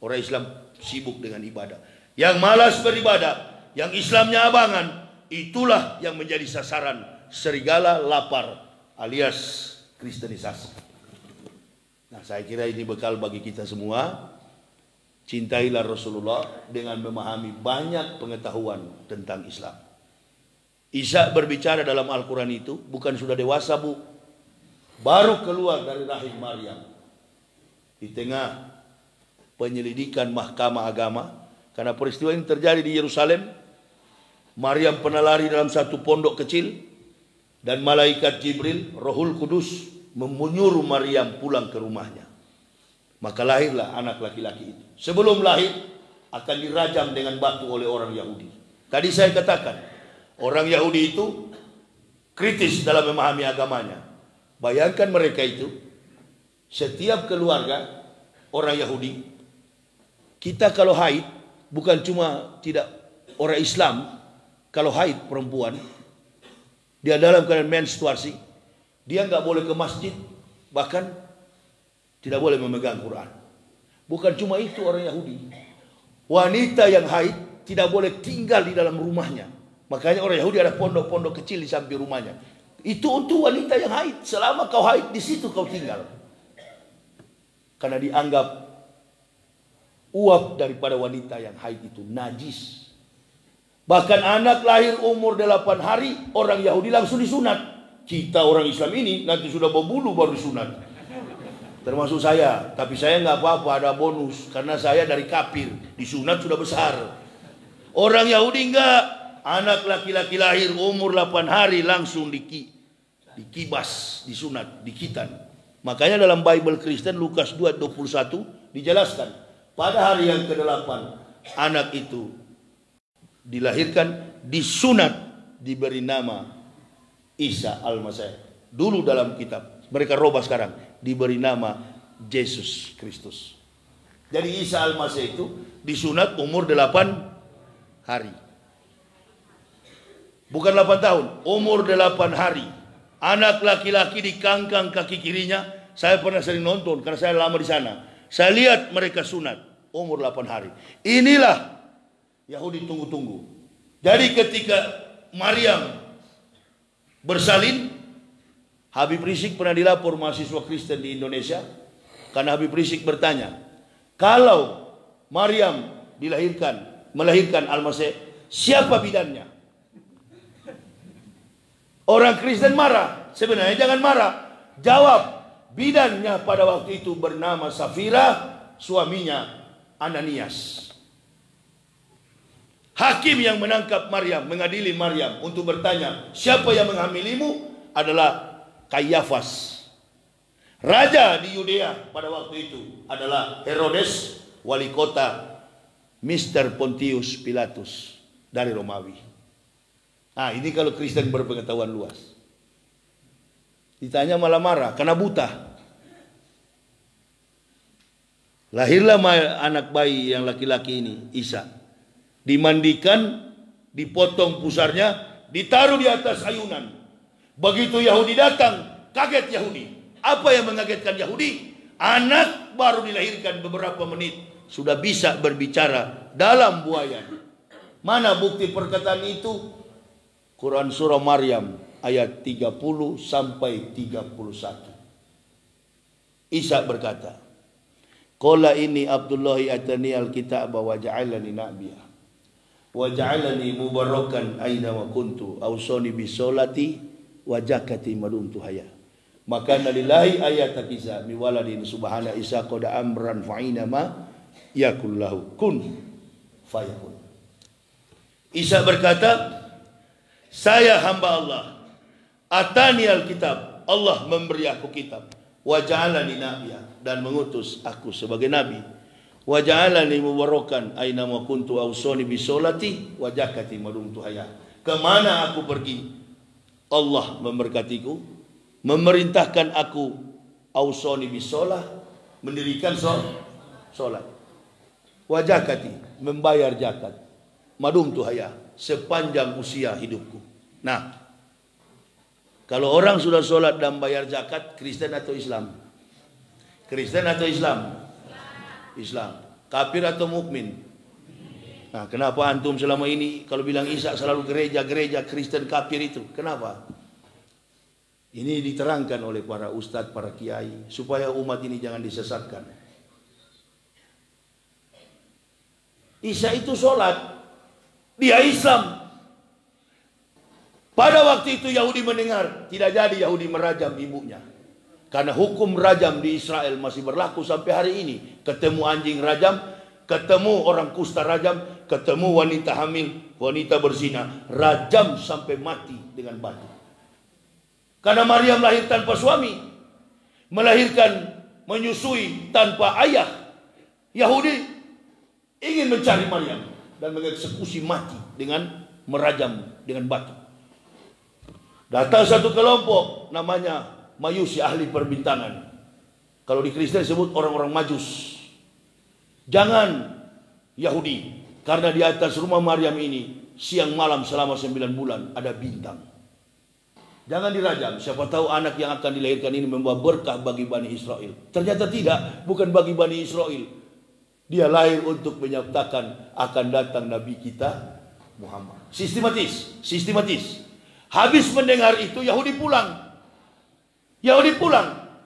Orang Islam sibuk dengan ibadah. Yang malas beribadah, yang Islamnya abangan, itulah yang menjadi sasaran serigala lapar alias kristenisasi. Nah, saya kira ini bekal bagi kita semua. Cintailah Rasulullah dengan memahami banyak pengetahuan tentang Islam. Isa berbicara dalam Al-Quran itu bukan sudah dewasa, Bu. Baru keluar dari rahim Maryam. Di tengah penyelidikan mahkamah agama. Karena peristiwa ini terjadi di Yerusalem. Maryam pernah lari dalam satu pondok kecil. Dan malaikat Jibril, Rohul Kudus, menyuruh Maryam pulang ke rumahnya. Maka lahirlah anak laki-laki itu. Sebelum lahir, akan dirajam dengan batu oleh orang Yahudi. Tadi saya katakan, orang Yahudi itu kritis dalam memahami agamanya. Bayangkan mereka itu, setiap keluarga orang Yahudi, kita kalau haid, bukan cuma tidak orang Islam, kalau haid perempuan, dia dalam keadaan menstruasi, dia nggak boleh ke masjid, bahkan tidak boleh memegang Quran. Bukan cuma itu orang Yahudi. Wanita yang haid tidak boleh tinggal di dalam rumahnya. Makanya orang Yahudi ada pondok-pondok kecil di samping rumahnya. Itu untuk wanita yang haid. Selama kau haid, di situ kau tinggal. Karena dianggap uap daripada wanita yang haid itu najis. Bahkan anak lahir umur 8 hari, orang Yahudi langsung disunat. Kita orang Islam ini nanti sudah berbulu baru disunat. Termasuk saya, tapi saya nggak apa-apa, ada bonus. Karena saya dari kafir, disunat sudah besar. Orang Yahudi enggak. Anak laki-laki lahir umur 8 hari langsung dikibas, disunat, dikitan. Makanya dalam Bible Kristen Lukas 2:21 dijelaskan. Pada hari yang ke-8 anak itu dilahirkan, disunat, diberi nama Isa Al-Masih. Dulu dalam kitab, mereka robah sekarang, diberi nama Yesus Kristus. Jadi Isa Al-Masih itu disunat umur 8 hari. Bukan 8 tahun, umur 8 hari. Anak laki-laki dikangkang kaki kirinya. Saya pernah sering nonton karena saya lama di sana. Saya lihat mereka sunat umur 8 hari. Inilah Yahudi tunggu-tunggu. Jadi ketika Maryam bersalin, Habib Rizik pernah dilapor mahasiswa Kristen di Indonesia. Karena Habib Rizik bertanya, kalau Maryam melahirkan Al-Masih, siapa bidannya? Orang Kristen marah. Sebenarnya jangan marah. Jawab, bidannya pada waktu itu bernama Safira, suaminya Ananias. Hakim yang menangkap Maryam, mengadili Maryam untuk bertanya, siapa yang menghamilimu? Adalah Kayafas. Raja di Yudea pada waktu itu adalah Herodes, wali kota Mr. Pontius Pilatus dari Romawi. Nah, ini kalau Kristen berpengetahuan luas. Ditanya malah marah karena buta. Lahirlah anak bayi yang laki-laki ini, Isa. Dimandikan, dipotong pusarnya, ditaruh di atas ayunan. Begitu Yahudi datang, kaget Yahudi. Apa yang mengagetkan Yahudi? Anak baru dilahirkan beberapa menit sudah bisa berbicara dalam buayan. Mana bukti perkataan itu? Quran surah Maryam ayat 30 sampai 31. Isa berkata, qala inni Abdullahi atani al-kitab wa ja'alani nabiyya wa ja'alani mubarakan aina wa kuntu awsani bisolati wa zakati madumtu haya. Maka lillahi ayat Isa mi waladin subhana Isa qad amran fa'ina ma yakul lahu kun fayakun. Isa berkata, saya hamba Allah, atani alkitab, Allah memberi aku kitab, wa ja'alani nabiyya, dan mengutus aku sebagai nabi, wa ja'alani mubarakan aina ma kuntu awsani bisolati wa zakati madumtu haya. Kemana aku pergi, Allah memberkatiku, memerintahkan aku awsani bisolah, mendirikan solat, wa zakati, membayar zakat, madumtu haya, sepanjang usia hidupku. Nah, kalau orang sudah sholat dan bayar zakat, Kristen atau Islam? Kristen atau Islam? Islam. Kafir atau mukmin? Nah, kenapa antum selama ini kalau bilang Isa selalu gereja Kristen kafir itu? Kenapa? Ini diterangkan oleh para ustadz, para kiai, supaya umat ini jangan disesatkan. Isa itu sholat, dia Islam. Pada waktu itu Yahudi mendengar, tidak jadi Yahudi merajam ibunya. Karena hukum rajam di Israel masih berlaku sampai hari ini. Ketemu anjing rajam, ketemu orang kusta rajam, ketemu wanita hamil, wanita berzina, rajam sampai mati dengan batu. Karena Maryam lahir tanpa suami, melahirkan, menyusui tanpa ayah. Yahudi ingin mencari Maryam dan mengeksekusi mati dengan merajam dengan batu. Datang satu kelompok namanya Majusi, ahli perbintangan. Kalau di Kristen disebut orang-orang Majus. Jangan Yahudi, karena di atas rumah Maryam ini siang malam selama 9 bulan ada bintang. Jangan dirajam. Siapa tahu anak yang akan dilahirkan ini membawa berkah bagi Bani Israel. Ternyata tidak, bukan bagi Bani Israel. Dia lahir untuk menyatakan akan datang Nabi kita Muhammad. Sistematis. Habis mendengar itu Yahudi pulang.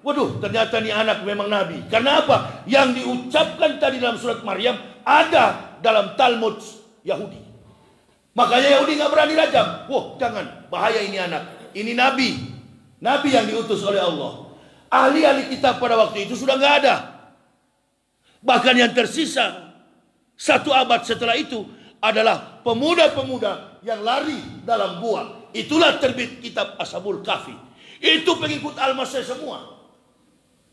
Waduh, ternyata ini anak memang Nabi. Karena apa? Yang diucapkan tadi dalam surat Maryam ada dalam Talmud Yahudi. Makanya Yahudi nggak berani rajam. Wah, jangan, bahaya ini anak. Ini Nabi yang diutus oleh Allah. Ahli-ahli kitab pada waktu itu sudah nggak ada. Bahkan yang tersisa 1 abad setelah itu adalah pemuda-pemuda yang lari dalam gua. Itulah terbit kitab Ashabul Kahfi. Itu pengikut Al-Masih semua.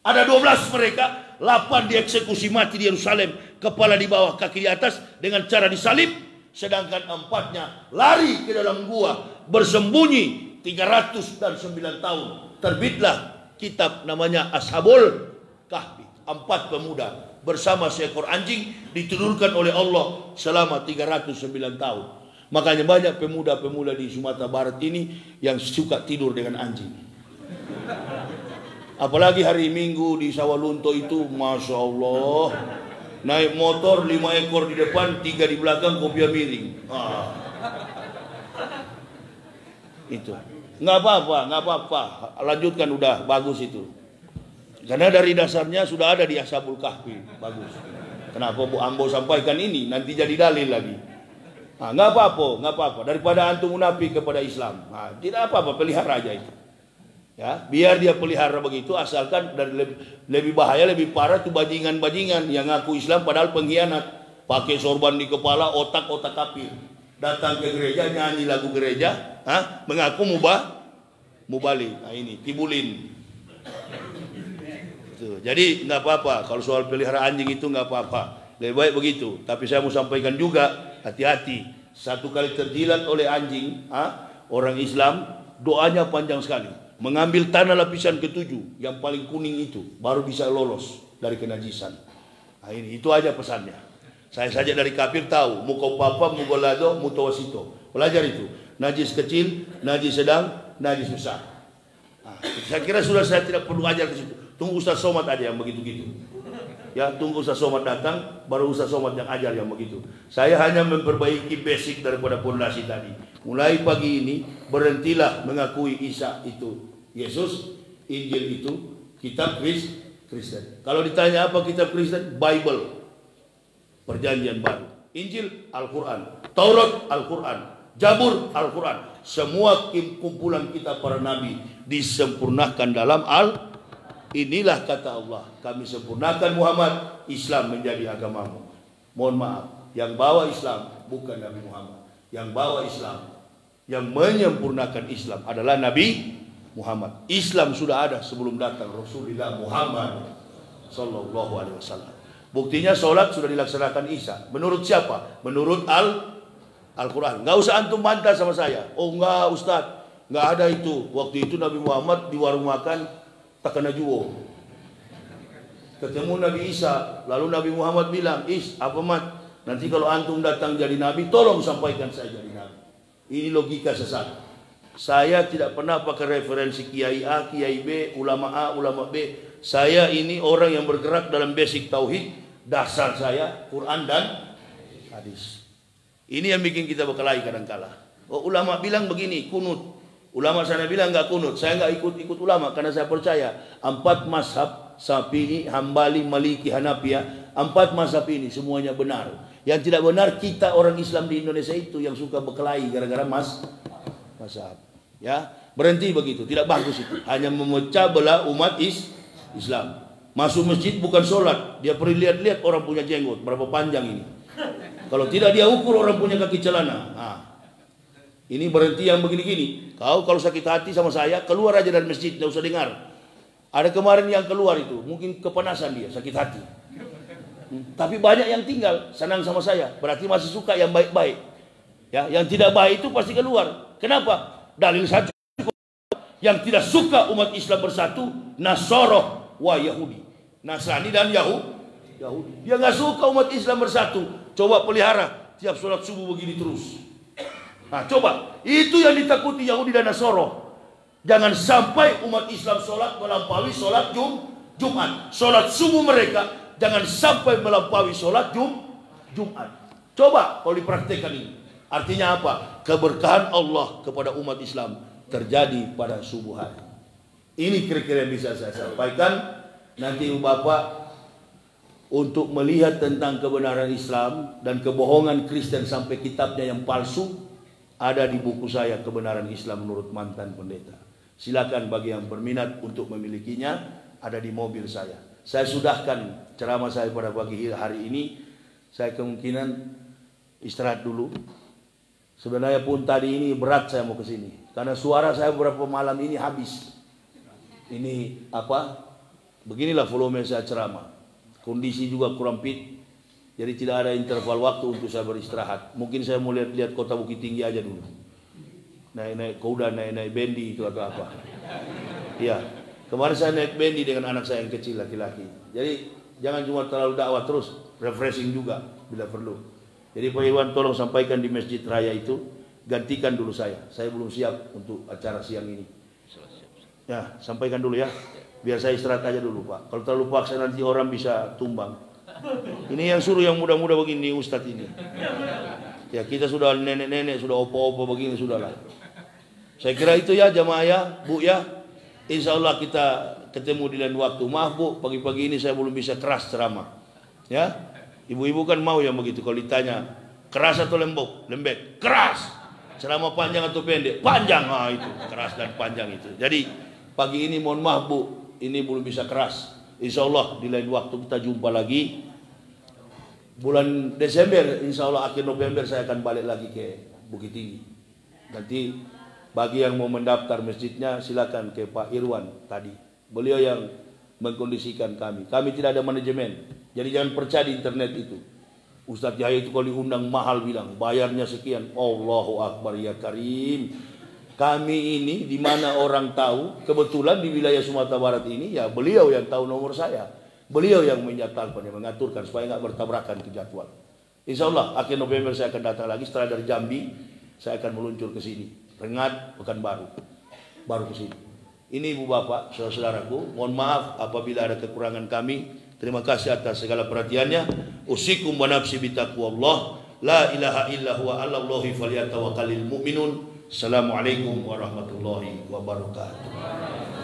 Ada 12 mereka, 8 dieksekusi mati di Yerusalem, kepala di bawah, kaki di atas dengan cara disalib, sedangkan 4-nya lari ke dalam gua, bersembunyi 309 tahun. Terbitlah kitab namanya Ashabul Kahfi. 4 pemuda bersama seekor anjing ditidurkan oleh Allah selama 309 tahun. Makanya banyak pemuda-pemuda di Sumatera Barat ini yang suka tidur dengan anjing. Apalagi hari Minggu di Sawalunto itu, Masya Allah, naik motor 5 ekor di depan, 3 di belakang, kopiah miring. Itu nggak apa-apa, lanjutkan, udah bagus itu. Karena dari dasarnya sudah ada di Ashabul Kahfi. Bagus. Kenapa Bu Ambo sampaikan ini? Nanti jadi dalil lagi. Nah, nggak apa-apa. Daripada antum munafik kepada Islam. Nah, tidak apa-apa, pelihara aja itu. Ya, biar dia pelihara begitu, asalkan dari lebih bahaya, lebih parah itu bajingan-bajingan yang ngaku Islam padahal pengkhianat. Pakai sorban di kepala, otak-otak kafir. Datang ke gereja, nyanyi lagu gereja, mengaku mubalik. Nah ini, kibulin. Jadi nggak apa-apa, kalau soal pelihara anjing itu nggak apa-apa, lebih baik begitu. Tapi saya mau sampaikan juga, hati-hati. Satu kali terjilat oleh anjing, orang Islam doanya panjang sekali. Mengambil tanah lapisan ke-7 yang paling kuning itu, baru bisa lolos dari kenajisan. Nah ini, itu aja pesannya. Saya saja dari kafir tahu, mukopapa, mugolado, mutawasito. Belajar itu, najis kecil, najis sedang, najis besar. Nah, saya kira sudah, saya tidak perlu ajar ke situ. Tunggu Ustaz Somad aja yang begitu-gitu. Ya, tunggu Ustaz Somad datang, baru Ustaz Somad yang ajar yang begitu. Saya hanya memperbaiki basic daripada pondasi tadi. Mulai pagi ini, berhentilah mengakui Isa itu Yesus, Injil itu kitab Kristen. Kalau ditanya apa kitab Kristen? Bible, Perjanjian Baru. Injil, Al-Quran. Taurat, Al-Quran. Jabur, Al-Quran. Semua kumpulan kita para nabi disempurnakan dalam Inilah kata Allah, kami sempurnakan Muhammad, Islam menjadi agamamu. Mohon maaf, yang bawa Islam bukan Nabi Muhammad. Yang bawa Islam, yang menyempurnakan Islam adalah Nabi Muhammad. Islam sudah ada sebelum datang Rasulullah Muhammad Sallallahu Alaihi Wasallam. Buktinya sholat sudah dilaksanakan Isa. Menurut siapa? Menurut Al-Quran. Nggak usah antum bantah sama saya. Oh enggak Ustaz, nggak ada itu. Waktu itu Nabi Muhammad di warung makan takana juo. Ketemu Nabi Isa, lalu Nabi Muhammad bilang, apa mat? Nanti kalau antum datang jadi Nabi, tolong sampaikan saya jadi Nabi. Ini logika sesat. Saya tidak pernah pakai referensi Kiai A, Kiai B, ulama A, ulama B. Saya ini orang yang bergerak dalam basic tauhid. Dasar saya Quran dan hadis. Ini yang bikin kita berkelahi kadang-kala. Oh, ulama bilang begini, kunut. Ulama sana bilang nggak kunut. Saya nggak ikut ulama karena saya percaya 4 mazhab Syafi'i, Hambali, Maliki, Hanafiyah, 4 mazhab ini semuanya benar. Yang tidak benar kita orang Islam di Indonesia itu yang suka berkelahi gara-gara mazhab. Ya, berhenti begitu, tidak bagus itu. Hanya memecah belah umat Islam. Masuk masjid bukan sholat, dia perlu lihat-lihat orang punya jenggot berapa panjang ini. Kalau tidak dia ukur orang punya kaki celana. Nah, ini berhenti yang begini-gini. Kau kalau sakit hati sama saya, keluar aja dari masjid, tidak usah dengar. Ada kemarin yang keluar itu, mungkin kepanasan dia, sakit hati. Tapi banyak yang tinggal, senang sama saya. Berarti masih suka yang baik-baik. Ya, yang tidak baik itu pasti keluar. Kenapa? Dalil satu. Yang tidak suka umat Islam bersatu, Nasoroh wa Yahudi. Nasrani dan Yahudi. Dia nggak suka umat Islam bersatu. Coba pelihara, tiap sholat subuh begini terus. Nah coba, itu yang ditakuti Yahudi dan Nasoro. Jangan sampai umat Islam sholat melampaui sholat Jumat. Sholat subuh mereka jangan sampai melampaui sholat Jumat. Coba kalau dipraktekkan ini. Artinya apa? Keberkahan Allah kepada umat Islam terjadi pada subuh hari. Ini kira-kira yang bisa saya sampaikan. Nanti Bapak untuk melihat tentang kebenaran Islam dan kebohongan Kristen sampai kitabnya yang palsu, ada di buku saya Kebenaran Islam Menurut Mantan Pendeta. Silakan bagi yang berminat untuk memilikinya, ada di mobil saya. Saya sudahkan ceramah saya pada pagi hari ini. Saya kemungkinan istirahat dulu. Sebenarnya pun tadi ini berat saya mau ke sini karena suara saya beberapa malam ini habis. Ini apa? Beginilah volume saya ceramah. Kondisi juga kurang fit. Jadi tidak ada interval waktu untuk saya beristirahat. Mungkin saya mau lihat kota Bukit Tinggi aja dulu. Naik kuda, naik bendi itu atau apa. Iya. Kemarin saya naik bendi dengan anak saya yang kecil laki-laki. Jadi jangan cuma terlalu dakwah terus, refreshing juga bila perlu. Jadi Pak Iwan tolong sampaikan di Masjid Raya itu, gantikan dulu saya. Saya belum siap untuk acara siang ini. Ya, sampaikan dulu ya. Biar saya istirahat aja dulu Pak. Kalau terlalu paksa nanti orang bisa tumbang. Ini yang suruh yang muda-muda begini Ustadz ini. Ya kita sudah nenek-nenek, sudah opo-opo begini sudahlah. Saya kira itu ya jamaah ya, Bu ya. Insya Allah kita ketemu di lain waktu. Maaf Bu, pagi-pagi ini saya belum bisa keras ceramah. Ya, ibu-ibu kan mau yang begitu. Kalau ditanya keras atau lembek, keras. Ceramah panjang atau pendek, panjang. Nah itu keras dan panjang itu. Jadi pagi ini mohon maaf Bu, ini belum bisa keras. Insya Allah di lain waktu kita jumpa lagi. Bulan Desember, insya Allah akhir November saya akan balik lagi ke Bukit Tinggi. Nanti bagi yang mau mendaftar masjidnya silakan ke Pak Irwan tadi. Beliau yang mengkondisikan kami. Kami tidak ada manajemen. Jadi jangan percaya di internet itu. Ustadz Yahya itu kalau diundang mahal bilang bayarnya sekian. Allahu Akbar ya Karim. Kami ini di mana orang tahu, kebetulan di wilayah Sumatera Barat ini ya beliau yang tahu nomor saya. Beliau yang menyatakan, yang mengaturkan supaya nggak bertabrakan ke jadwal. Insya Allah akhir November saya akan datang lagi. Setelah dari Jambi saya akan meluncur ke sini. Rengat, Pekanbaru, baru ke sini. Ini Ibu Bapak, saudara-saudaraku, mohon maaf apabila ada kekurangan kami. Terima kasih atas segala perhatiannya. Usikum wa nafsi bitaqwallah. La ilaha illa huwa 'alallahi falyatawakkalul mu'minun. Assalamualaikum warahmatullahi wabarakatuh.